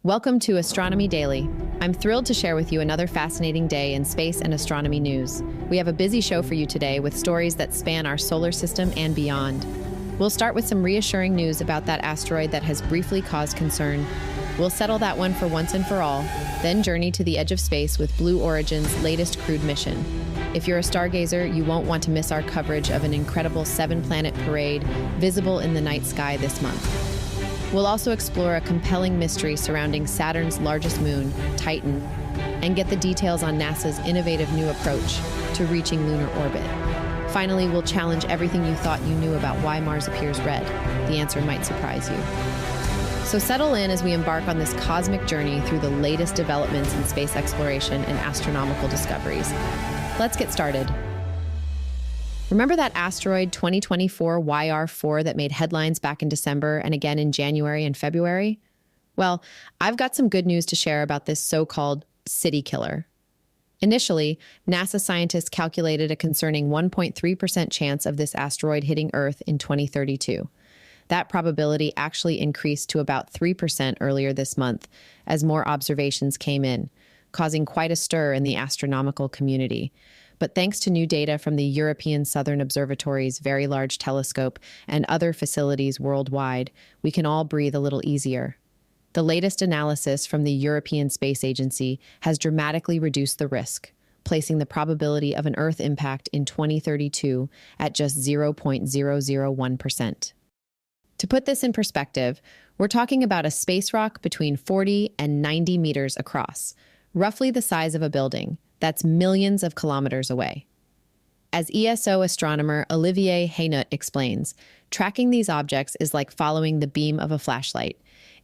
Welcome to Astronomy Daily. I'm thrilled to share with you another fascinating day in space and astronomy news. We have a busy show for you today with stories that span our solar system and beyond. We'll start with some reassuring news about that asteroid that has briefly caused concern. We'll settle that one for once and for all, then journey to the edge of space with Blue Origin's latest crewed mission. If you're a stargazer, you won't want to miss our coverage of an incredible 7-planet parade visible in the night sky this month. We'll also explore a compelling mystery surrounding Saturn's largest moon, Titan, and get the details on NASA's innovative new approach to reaching lunar orbit. Finally, we'll challenge everything you thought you knew about why Mars appears red. The answer might surprise you. So settle in as we embark on this cosmic journey through the latest developments in space exploration and astronomical discoveries. Let's get started. Remember that asteroid 2024 YR4 that made headlines back in December and again in January and February? Well, I've got some good news to share about this so-called city killer. Initially, NASA scientists calculated a concerning 1.3% chance of this asteroid hitting Earth in 2032. That probability actually increased to about 3% earlier this month as more observations came in, causing quite a stir in the astronomical community. But thanks to new data from the European Southern Observatory's Very Large Telescope and other facilities worldwide, we can all breathe a little easier. The latest analysis from the European Space Agency has dramatically reduced the risk, placing the probability of an Earth impact in 2032 at just 0.001%. To put this in perspective, we're talking about a space rock between 40 and 90 meters across, roughly the size of a building. That's millions of kilometers away. As ESO astronomer Olivier Hainaut explains, tracking these objects is like following the beam of a flashlight.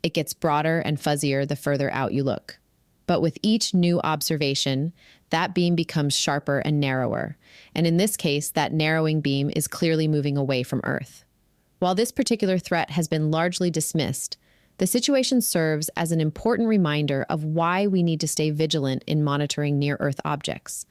It gets broader and fuzzier the further out you look. But with each new observation, that beam becomes sharper and narrower. And in this case, that narrowing beam is clearly moving away from Earth. While this particular threat has been largely dismissed, the situation serves as an important reminder of why we need to stay vigilant in monitoring near-Earth objects.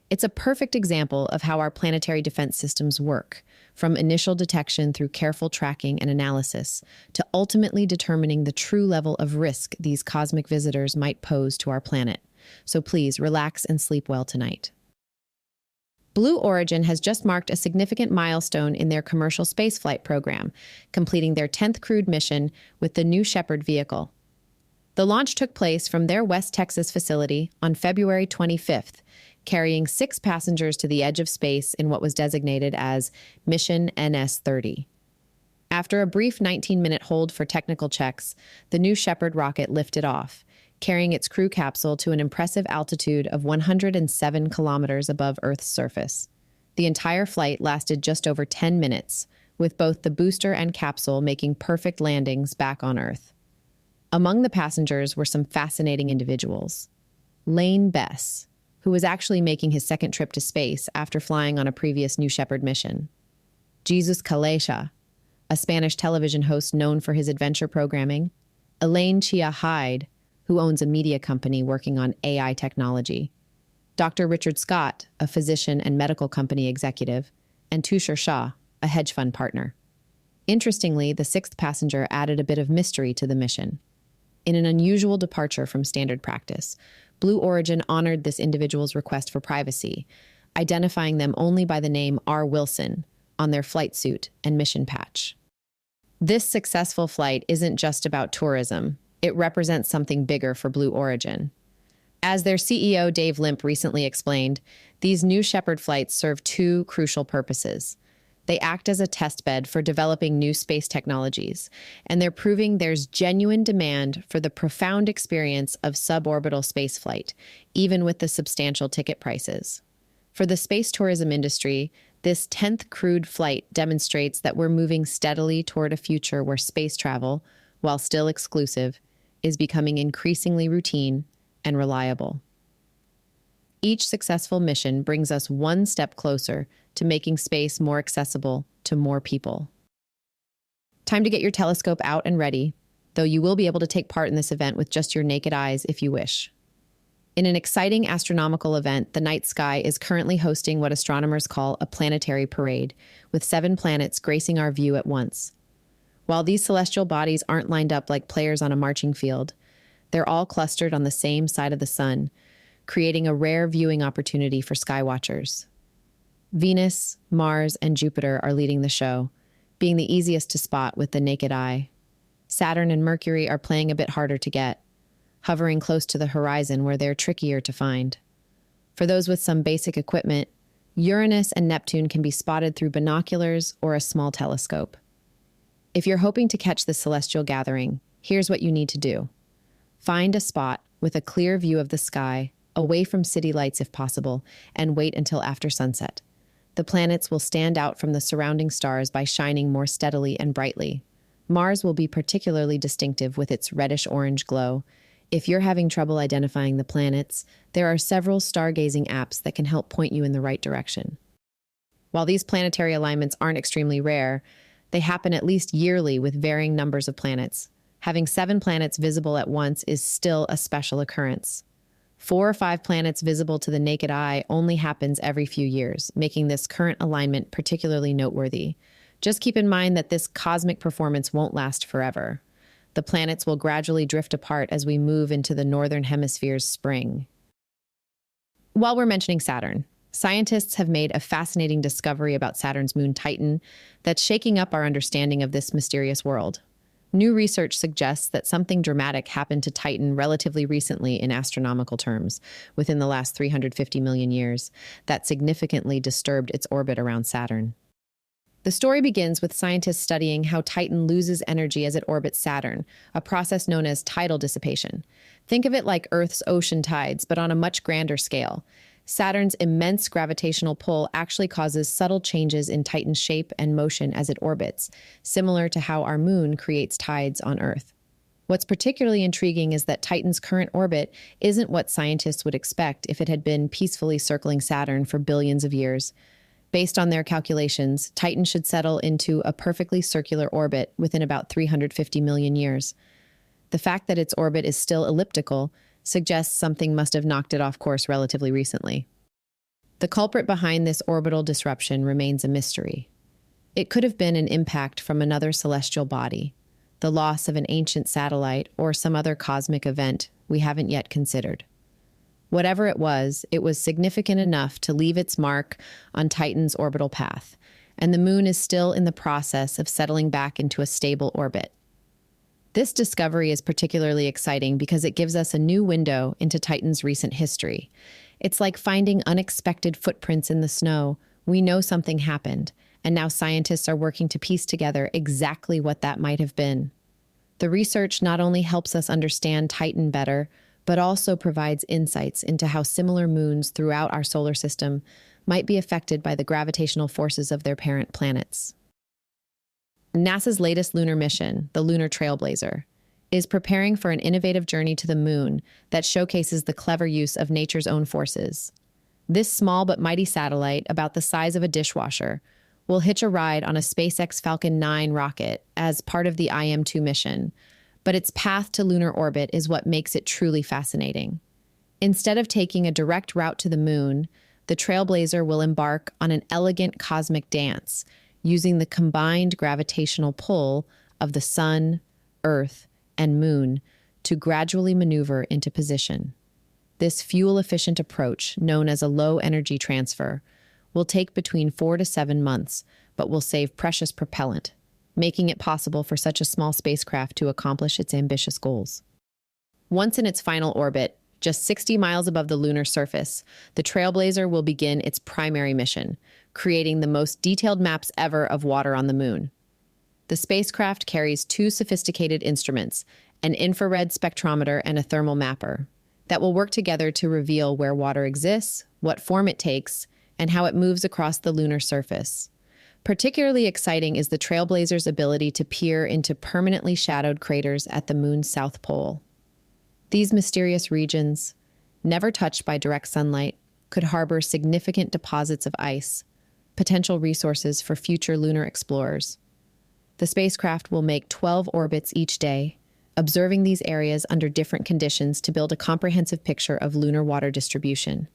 It's a perfect example of how our planetary defense systems work, from initial detection through careful tracking and analysis, to ultimately determining the true level of risk these cosmic visitors might pose to our planet. So please relax and sleep well tonight. Blue Origin has just marked a significant milestone in their commercial spaceflight program, completing their 10th crewed mission with the new Shepard vehicle. The launch took place from their West Texas facility on February 25th, carrying 6 passengers to the edge of space in what was designated as Mission NS-30. After a brief 19-minute hold for technical checks, the new Shepard rocket lifted off, carrying its crew capsule to an impressive altitude of 107 kilometers above Earth's surface. The entire flight lasted just over 10 minutes, with both the booster and capsule making perfect landings back on Earth. Among the passengers were some fascinating individuals. Lane Bess, who was actually making his second trip to space after flying on a previous New Shepard mission. Jesus Calleja, a Spanish television host known for his adventure programming. Elaine Chia Hyde, who owns a media company working on AI technology. Dr. Richard Scott, a physician and medical company executive, and Tushar Shah, a hedge fund partner. Interestingly, the 6th passenger added a bit of mystery to the mission. In an unusual departure from standard practice, Blue Origin honored this individual's request for privacy, identifying them only by the name R. Wilson on their flight suit and mission patch. This successful flight isn't just about tourism. It represents something bigger for Blue Origin. As their CEO Dave Limp recently explained, these new Shepard flights serve 2 crucial purposes. They act as a testbed for developing new space technologies, and they're proving there's genuine demand for the profound experience of suborbital spaceflight, even with the substantial ticket prices. For the space tourism industry, this 10th crewed flight demonstrates that we're moving steadily toward a future where space travel, while still exclusive, is becoming increasingly routine and reliable. Each successful mission brings us one step closer to making space more accessible to more people. Time to get your telescope out and ready, though you will be able to take part in this event with just your naked eyes if you wish. In an exciting astronomical event, the night sky is currently hosting what astronomers call a planetary parade, with 7 planets gracing our view at once. While these celestial bodies aren't lined up like players on a marching field, They're all clustered on the same side of the sun, creating a rare viewing opportunity for skywatchers. Venus, Mars, and Jupiter are leading the show, being the easiest to spot with the naked eye. Saturn and Mercury are playing a bit harder to get, hovering close to the horizon where they're trickier to find. For those with some basic equipment, Uranus and Neptune can be spotted through binoculars or a small telescope. If you're hoping to catch this celestial gathering, here's what you need to do. Find a spot with a clear view of the sky, away from city lights if possible, and wait until after sunset. The planets will stand out from the surrounding stars by shining more steadily and brightly. Mars will be particularly distinctive with its reddish-orange glow. If you're having trouble identifying the planets, there are several stargazing apps that can help point you in the right direction. While these planetary alignments aren't extremely rare, they happen at least yearly with varying numbers of planets. Having 7 planets visible at once is still a special occurrence. 4 or 5 planets visible to the naked eye only happens every few years, making this current alignment particularly noteworthy. Just keep in mind that this cosmic performance won't last forever. The planets will gradually drift apart as we move into the northern hemisphere's spring. While we're mentioning Saturn, scientists have made a fascinating discovery about Saturn's moon Titan that's shaking up our understanding of this mysterious world. New research suggests that something dramatic happened to Titan relatively recently in astronomical terms, within the last 350 million years, that significantly disturbed its orbit around Saturn. The story begins with scientists studying how Titan loses energy as it orbits Saturn, a process known as tidal dissipation. Think of it like Earth's ocean tides, but on a much grander scale. Saturn's immense gravitational pull actually causes subtle changes in Titan's shape and motion as it orbits, similar to how our moon creates tides on Earth. What's particularly intriguing is that Titan's current orbit isn't what scientists would expect if it had been peacefully circling Saturn for billions of years. Based on their calculations, Titan should settle into a perfectly circular orbit within about 350 million years. The fact that its orbit is still elliptical suggests something must have knocked it off course relatively recently. The culprit behind this orbital disruption remains a mystery. It could have been an impact from another celestial body, the loss of an ancient satellite, or some other cosmic event we haven't yet considered. Whatever it was significant enough to leave its mark on Titan's orbital path, and the moon is still in the process of settling back into a stable orbit. This discovery is particularly exciting because it gives us a new window into Titan's recent history. It's like finding unexpected footprints in the snow. We know something happened, and now scientists are working to piece together exactly what that might have been. The research not only helps us understand Titan better, but also provides insights into how similar moons throughout our solar system might be affected by the gravitational forces of their parent planets. NASA's latest lunar mission, the Lunar Trailblazer, is preparing for an innovative journey to the moon that showcases the clever use of nature's own forces. This small but mighty satellite, about the size of a dishwasher, will hitch a ride on a SpaceX Falcon 9 rocket as part of the IM-2 mission, but its path to lunar orbit is what makes it truly fascinating. Instead of taking a direct route to the moon, the Trailblazer will embark on an elegant cosmic dance, using the combined gravitational pull of the sun, Earth, and moon to gradually maneuver into position. This fuel-efficient approach, known as a low-energy transfer, will take between 4 to 7 months, but will save precious propellant, making it possible for such a small spacecraft to accomplish its ambitious goals. Once in its final orbit, just 60 miles above the lunar surface, the Trailblazer will begin its primary mission, creating the most detailed maps ever of water on the moon. The spacecraft carries 2 sophisticated instruments, an infrared spectrometer and a thermal mapper, that will work together to reveal where water exists, what form it takes, and how it moves across the lunar surface. Particularly exciting is the Trailblazer's ability to peer into permanently shadowed craters at the moon's south pole. These mysterious regions, never touched by direct sunlight, could harbor significant deposits of ice, potential resources for future lunar explorers. The spacecraft will make 12 orbits each day, observing these areas under different conditions to build a comprehensive picture of lunar water distribution.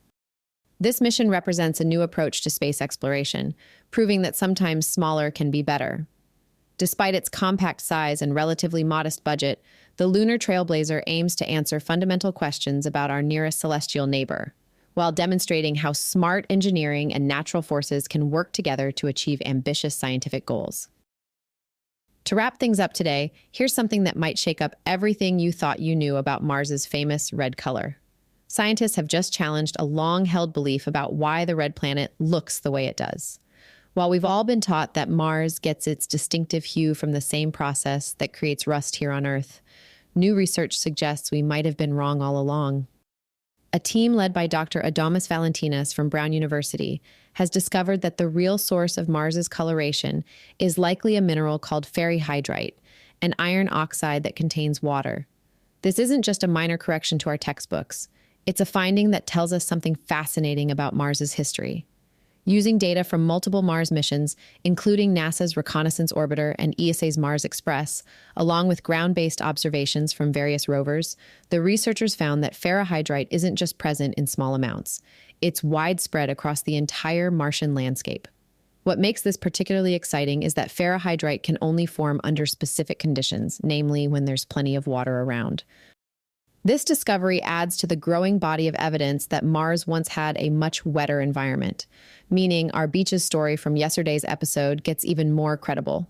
This mission represents a new approach to space exploration, proving that sometimes smaller can be better. Despite its compact size and relatively modest budget, The lunar trailblazer aims to answer fundamental questions about our nearest celestial neighbor, while demonstrating how smart engineering and natural forces can work together to achieve ambitious scientific goals. To wrap things up today, here's something that might shake up everything you thought you knew about Mars's famous red color. Scientists have just challenged a long-held belief about why the red planet looks the way it does. While we've all been taught that Mars gets its distinctive hue from the same process that creates rust here on Earth, new research suggests we might have been wrong all along. A team led by Dr. Adamas Valentinas from Brown University has discovered that the real source of Mars's coloration is likely a mineral called ferrihydrite, an iron oxide that contains water. This isn't just a minor correction to our textbooks. It's a finding that tells us something fascinating about Mars's history. Using data from multiple Mars missions, including NASA's Reconnaissance Orbiter and ESA's Mars Express, along with ground-based observations from various rovers, the researchers found that ferrihydrite isn't just present in small amounts. It's widespread across the entire Martian landscape. What makes this particularly exciting is that ferrihydrite can only form under specific conditions, namely when there's plenty of water around. This discovery adds to the growing body of evidence that Mars once had a much wetter environment, meaning our beaches story from yesterday's episode gets even more credible.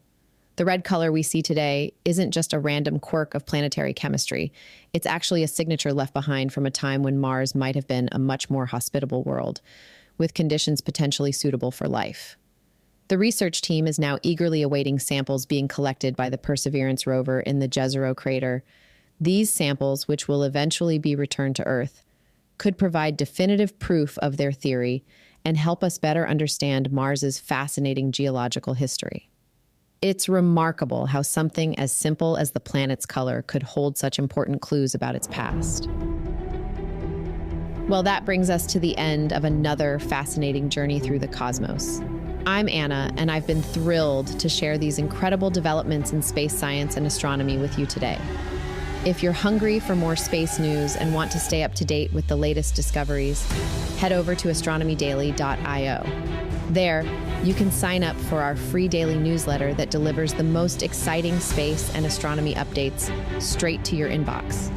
The red color we see today isn't just a random quirk of planetary chemistry. It's actually a signature left behind from a time when Mars might have been a much more hospitable world, with conditions potentially suitable for life. The research team is now eagerly awaiting samples being collected by the Perseverance rover in the Jezero crater. These samples, which will eventually be returned to Earth, could provide definitive proof of their theory and help us better understand Mars's fascinating geological history. It's remarkable how something as simple as the planet's color could hold such important clues about its past. Well, that brings us to the end of another fascinating journey through the cosmos. I'm Anna, and I've been thrilled to share these incredible developments in space science and astronomy with you today. If you're hungry for more space news and want to stay up to date with the latest discoveries, head over to astronomydaily.io. There, you can sign up for our free daily newsletter that delivers the most exciting space and astronomy updates straight to your inbox.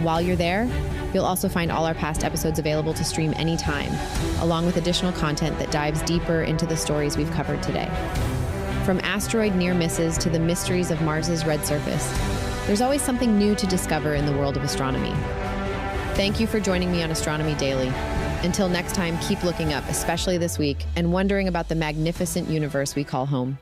While you're there, you'll also find all our past episodes available to stream anytime, along with additional content that dives deeper into the stories we've covered today. From asteroid near misses to the mysteries of Mars's red surface, there's always something new to discover in the world of astronomy. Thank you for joining me on Astronomy Daily. Until next time, keep looking up, especially this week, and wondering about the magnificent universe we call home.